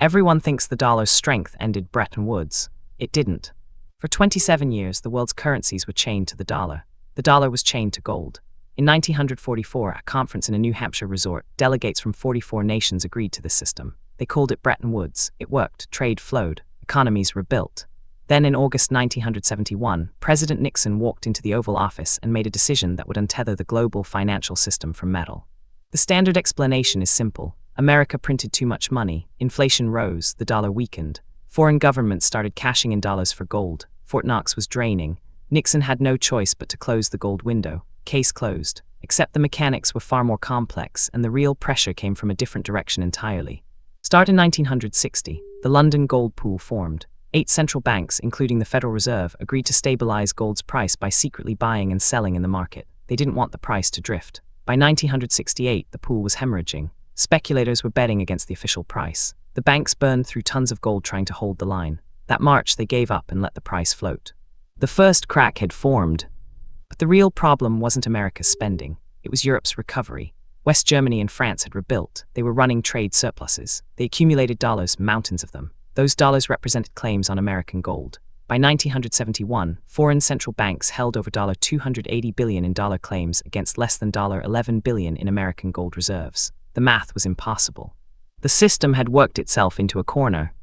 Everyone thinks the dollar's strength ended Bretton Woods. It didn't. For 27 years, the world's currencies were chained to the dollar. The dollar was chained to gold. In 1944, at a conference in a New Hampshire resort, delegates from 44 nations agreed to this system. They called it Bretton Woods. It worked. Trade flowed. Economies rebuilt. Then in August 1971, President Nixon walked into the Oval Office and made a decision that would untether the global financial system from metal. The standard explanation is simple. America printed too much money, inflation rose, the dollar weakened. Foreign governments started cashing in dollars for gold. Fort Knox was draining. Nixon had no choice but to close the gold window. Case closed. Except the mechanics were far more complex, and the real pressure came from a different direction entirely. Start in 1960, the London Gold Pool formed. 8 central banks, including the Federal Reserve, agreed to stabilize gold's price by secretly buying and selling in the market. They didn't want the price to drift. By 1968, the pool was hemorrhaging. Speculators were betting against the official price. The banks burned through tons of gold trying to hold the line. That March, they gave up and let the price float. The first crack had formed. But the real problem wasn't America's spending. It was Europe's recovery. West Germany and France had rebuilt. They were running trade surpluses. They accumulated dollars, mountains of them. Those dollars represented claims on American gold. By 1971, foreign central banks held over $280 billion in dollar claims against less than $11 billion in American gold reserves. The math was impossible. The system had worked itself into a corner.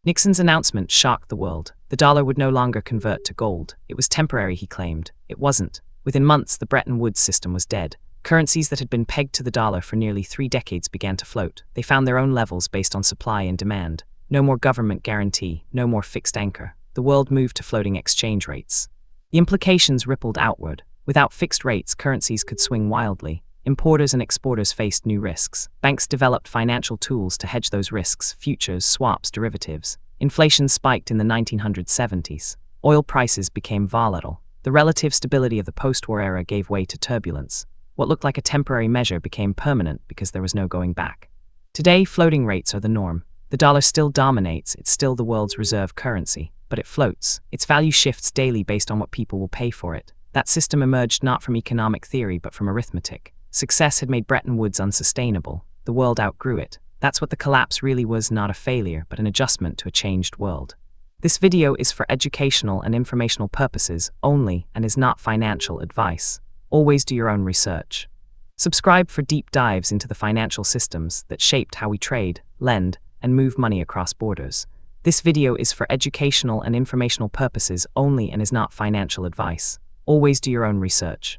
Nixon's announcement shocked the world. The dollar would no longer convert to gold. It was temporary, he claimed. It wasn't. Within months, the Bretton Woods system was dead. Currencies that had been pegged to the dollar for nearly 3 decades began to float. They found their own levels based on supply and demand. No more government guarantee, no more fixed anchor. The world moved to floating exchange rates. The implications rippled outward. Without fixed rates, currencies could swing wildly. Importers and exporters faced new risks. Banks developed financial tools to hedge those risks: futures, swaps, derivatives. Inflation spiked in the 1970s. Oil prices became volatile. The relative stability of the post-war era gave way to turbulence. What looked like a temporary measure became permanent because there was no going back. Today, floating rates are the norm. The dollar still dominates. It's still the world's reserve currency, but it floats. Its value shifts daily based on what people will pay for it. That system emerged not from economic theory but from arithmetic. Success had made Bretton Woods unsustainable. The world outgrew it. That's what the collapse really was, not a failure, but an adjustment to a changed world. This video is for educational and informational purposes only and is not financial advice. Always do your own research. Subscribe for deep dives into the financial systems that shaped how we trade, lend, and move money across borders. This video is for educational and informational purposes only and is not financial advice. Always do your own research.